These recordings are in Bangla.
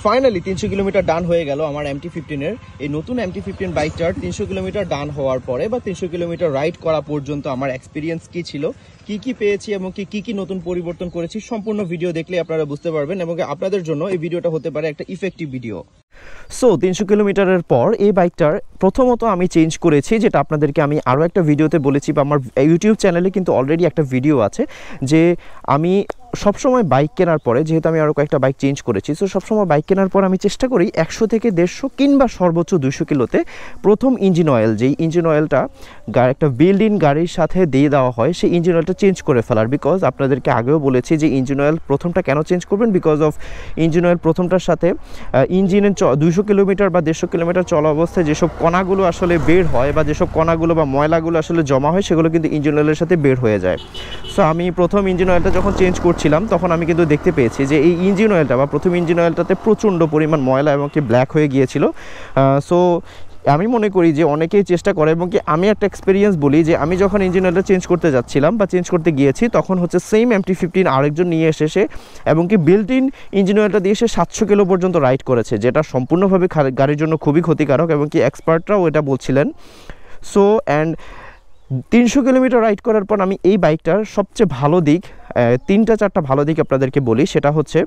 ফাইনালি 300 কিলোমিটার ডান হয়ে গেল আমার MT-15 এর। এই নতুন MT-15 বাইকটার 300 কিলোমিটার ডান হওয়ার পরে বা 300 কিলোমিটার রাইড করা পর্যন্ত আমার এক্সপিরিয়েন্স কি ছিল, কি পেয়েছি এবং কি নতুন পরিবর্তন করেছি, সম্পূর্ণ ভিডিও দেখলে আপনারা বুঝতে পারবেন এবং আপনাদের জন্য এই ভিডিওটা হতে পারে একটা ইফেক্টিভ ভিডিও। সো 300 কিলোমিটারের পর এই বাইকটার প্রথমত আমি চেঞ্জ করেছি, যেটা আপনাদেরকে আমি আরও একটা ভিডিওতে বলেছি বা আমার ইউটিউব চ্যানেলে কিন্তু অলরেডি একটা ভিডিও আছে, যে আমি সবসময় বাইক কেনার পরে, যেহেতু আমি আরও কয়েকটা বাইক চেঞ্জ করেছি, সো সবসময় বাইক কেনার পর আমি চেষ্টা করি 100 থেকে 150 কিংবা সর্বোচ্চ 200 কিলোতে প্রথম ইঞ্জিন অয়েল, যেই ইঞ্জিন অয়েলটা একটা বিল্ড ইন গাড়ির সাথে দিয়ে দেওয়া হয়, সেই ইঞ্জিন অয়েলটা চেঞ্জ করে ফেলার। বিকজ আপনাদেরকে আগেও বলেছি যে ইঞ্জিন অয়েল প্রথমটা কেন চেঞ্জ করবেন, বিকজ অফ ইঞ্জিন অয়েল প্রথমটার সাথে ইঞ্জিনের 200 কিলোমিটার বা 150 কিলোমিটার চলা অবস্থায় যেসব কণাগুলো আসলে বের হয় বা যেসব কণাগুলো বা ময়লাগুলো আসলে জমা হয়, সেগুলো কিন্তু ইঞ্জিন অয়েলের সাথে বের হয়ে যায়। সো আমি প্রথম ইঞ্জিন অয়েলটা যখন চেঞ্জ করছিলাম তখন আমি কিন্তু দেখতে পেয়েছি যে এই ইঞ্জিন অয়েলটা বা প্রথম ইঞ্জিন অয়েলটাতে প্রচণ্ড পরিমাণ ময়লা এবং কি ব্ল্যাক হয়ে গিয়েছিল। সো আমি মনে করি যে অনেকেই চেষ্টা করে, এবং কি আমি একটা এক্সপিরিয়েন্স বলি যে আমি যখন ইঞ্জিন অয়েলটা চেঞ্জ করতে যাচ্ছিলাম বা চেঞ্জ করতে গিয়েছি, তখন হচ্ছে সেম MT-15 আরেকজন নিয়ে এসে এবং কি বিল্ট ইন ইঞ্জিন অয়েলটা দিয়ে সে 700 কিলো পর্যন্ত রাইড করেছে, যেটা সম্পূর্ণভাবে গাড়ির জন্য খুবই ক্ষতিকারক এবং কি এক্সপার্টরাও এটা বলছিলেন। সো অ্যান্ড 300 কিলোমিটার রাইড করার পর আমি এই বাইকটার সবচেয়ে ভালো দিক, 3-4টা ভালো দিক আপনাদেরকে বলি। সেটা হচ্ছে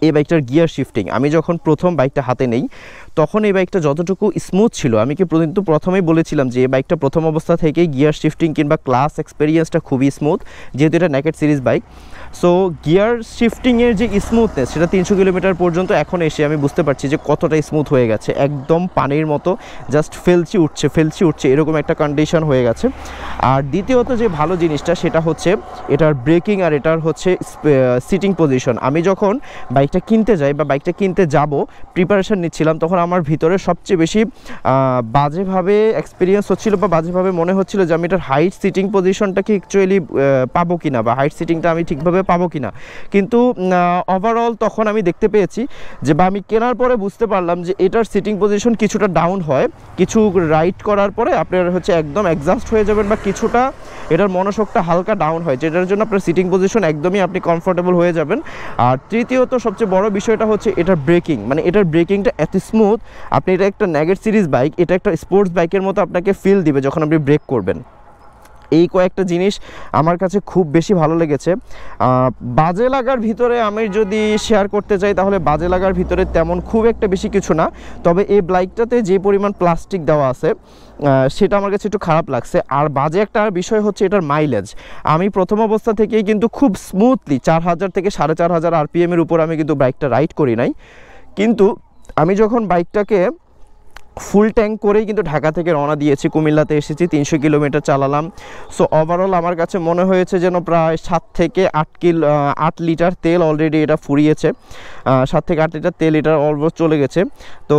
এই বাইকটার গিয়ার শিফটিং। আমি যখন প্রথম বাইকটা হাতে নেই তখন এই বাইকটা যতটুকু স্মুথ ছিল, আমি কিন্তু প্রথমেই বলেছিলাম যে এই বাইকটা প্রথম অবস্থা থেকেই গিয়ার শিফটিং কিংবা ক্লাস এক্সপিরিয়েন্সটা খুবই স্মুথ, যেহেতু এটা naked series bike. So gear শিফটিংয়ের যে স্মুথনেস, সেটা 300 কিলোমিটার পর্যন্ত এখন এসে আমি বুঝতে পারছি যে কতটা স্মুথ হয়ে গেছে, একদম পানির মতো, জাস্ট ফেলছি উঠছে এরকম একটা কন্ডিশন হয়ে গেছে। আর দ্বিতীয়ত যে ভালো জিনিসটা, সেটা হচ্ছে এটার ব্রেকিং আর এটার হচ্ছে সিটিং পজিশন। আমি যখন বাইকটা কিনতে যাই বা বাইকটা কিনতে যাব প্রিপারেশন নিচ্ছিলাম, তখন আমার ভিতরে সবচেয়ে বেশি বাজেভাবে এক্সপিরিয়েন্স হচ্ছিল বা বাজেভাবে মনে হচ্ছিল যে আমি এটার হাইট সিটিং পজিশনটাকে অ্যাকচুয়ালি পাবো কিনা বা হাইট সিটিংটা আমি ঠিকভাবে পাবো কিনা। কিন্তু ওভারঅল তখন আমি দেখতে পেয়েছি যে, বা আমি কেনার পরে বুঝতে পারলাম যে এটার সিটিং পজিশন কিছুটা ডাউন হয়, কিছু রাইড করার পরে আপনার হচ্ছে একদম অ্যাডজাস্ট হয়ে যাবেন বা কিছুটা এটার মনোশকটা হালকা ডাউন হয়, যেটার জন্য আপনার সিটিং পজিশন একদমই আপনি কমফোর্টেবল হয়ে যাবেন। আর তৃতীয়ত সবচেয়ে বড় বিষয়টা হচ্ছে এটার ব্রেকিং, মানে এটার ব্রেকিংটা এত স্মুথ, আপনি এটা একটা নেগেট সিরিজ বাইক, এটা একটা স্পোর্টস বাইকের মতো আপনাকে ফিল দিবে যখন আপনি ব্রেক করবেন। এই কয়েকটা জিনিস আমার কাছে খুব বেশি ভালো লেগেছে। বাজে লাগার ভিতরে আমি যদি শেয়ার করতে চাই, তাহলে বাজে লাগার ভিতরে তেমন খুব একটা বেশি কিছু না, তবে এই বাইকটাতে যে পরিমাণ প্লাস্টিক দেওয়া আছে সেটা আমার কাছে একটু খারাপ লাগছে। আর বাজে একটা বিষয় হচ্ছে এটার মাইলেজ। আমি প্রথম অবস্থা থেকেই কিন্তু খুব স্মুথলি 4000 থেকে 4500 RPM এর উপর আমি কিন্তু বাইকটা রাইড করি নাই, কিন্তু আমি যখন বাইকটাকে ফুল ট্যাঙ্ক করেই কিন্তু ঢাকা থেকে রওনা দিয়েছি, কুমিল্লাতে এসেছি, 300 কিলোমিটার চালালাম। সো ওভারঅল আমার কাছে মনে হয়েছে যেন প্রায় 7 থেকে 8 লিটার তেল অলরেডি এটা ফুরিয়েছে, 7 থেকে 8 লিটার তেল এটা অলমোস্ট চলে গেছে। তো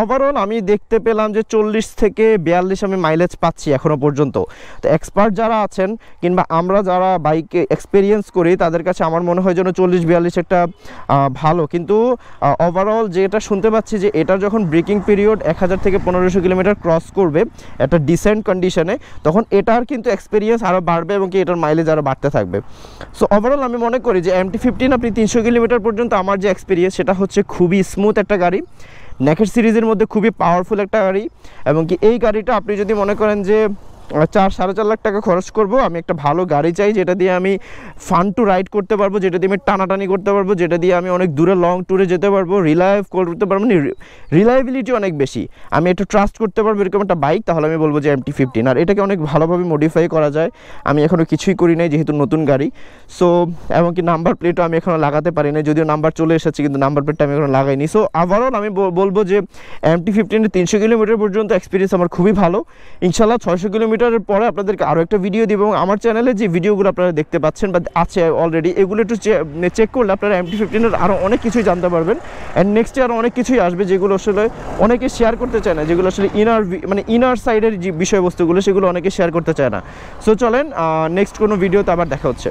ওভারঅল আমি দেখতে পেলাম যে 40 থেকে 42 আমি মাইলেজ পাচ্ছি এখনও পর্যন্ত। তো এক্সপার্ট যারা আছেন কিংবা আমরা যারা বাইকে এক্সপিরিয়েন্স করি, তাদের কাছে আমার মনে হয় যেন 40-42 একটা ভালো। কিন্তু ওভারঅল যেটা শুনতে পাচ্ছি যে এটার যখন ব্রেকিং পিরিয়ড 1000 থেকে 1500 কিলোমিটার ক্রস করবে একটা ডিসেন্ট কন্ডিশনে, তখন এটার কিন্তু এক্সপিরিয়েন্স আরও বাড়বে এবং কি এটার মাইলেজ আরও বাড়তে থাকবে। সো ওভারঅল আমি মনে করি যে MT-15 আপনি 300 কিলোমিটার পর্যন্ত আমার যে এক্সপিরিয়েন্স, সেটা হচ্ছে খুবই স্মুথ একটা গাড়ি, নেকেড সিরিজের মধ্যে খুবই পাওয়ারফুল একটা গাড়ি। এবং কি এই গাড়িটা আপনি যদি মনে করেন যে 4-4.5 লাখ টাকা খরচ করব, আমি একটা ভালো গাড়ি চাই যেটা দিয়ে আমি ফান টু রাইড করতে পারবো, যেটা দিয়ে আমি টানাটানি করতে পারবো, যেটা দিয়ে আমি অনেক দূরে লং ট্যুরে যেতে পারবো, রিলায়েভ করতে পারবো, মানে রিলায়েবিলিটি অনেক বেশি, আমি একটু ট্রাস্ট করতে পারবো এরকম একটা বাইক, তাহলে আমি বলবো যে MT-15। আর এটাকে অনেক ভালোভাবে মডিফাই করা যায়, আমি এখনও কিছুই করি নাই যেহেতু নতুন গাড়ি। সো এমনকি নাম্বার প্লেটও আমি এখনও লাগাতে পারি না, যদিও নাম্বার চলে এসেছে কিন্তু নাম্বার প্লেটটা আমি এখনও লাগাইনি। সো ওভারঅল আমি বলবো যে MT-15 300 কিলোমিটার পর্যন্ত এক্সপিরিয়েন্স আমার খুবই ভালো। ইনশাল্লাহ 600 কিলোমিটারের পরে আপনাদেরকে আরও একটা ভিডিও দিব, এবং আমার চ্যানেলে যে ভিডিওগুলো আপনারা দেখতে পাচ্ছেন বা আছে অলরেডি, এগুলো একটু চেক করলে আপনারা MT-15 এর আরও অনেক কিছুই জানতে পারবেন। অ্যান্ড নেক্সটে আরও অনেক কিছুই আসবে যেগুলো আসলে অনেকে শেয়ার করতে চায় না, যেগুলো আসলে ইনার সাইডের যে বিষয়বস্তুগুলো, সেগুলো অনেকে শেয়ার করতে চায় না। সো চলেন নেক্সট কোনো ভিডিওতে আবার দেখা হচ্ছে।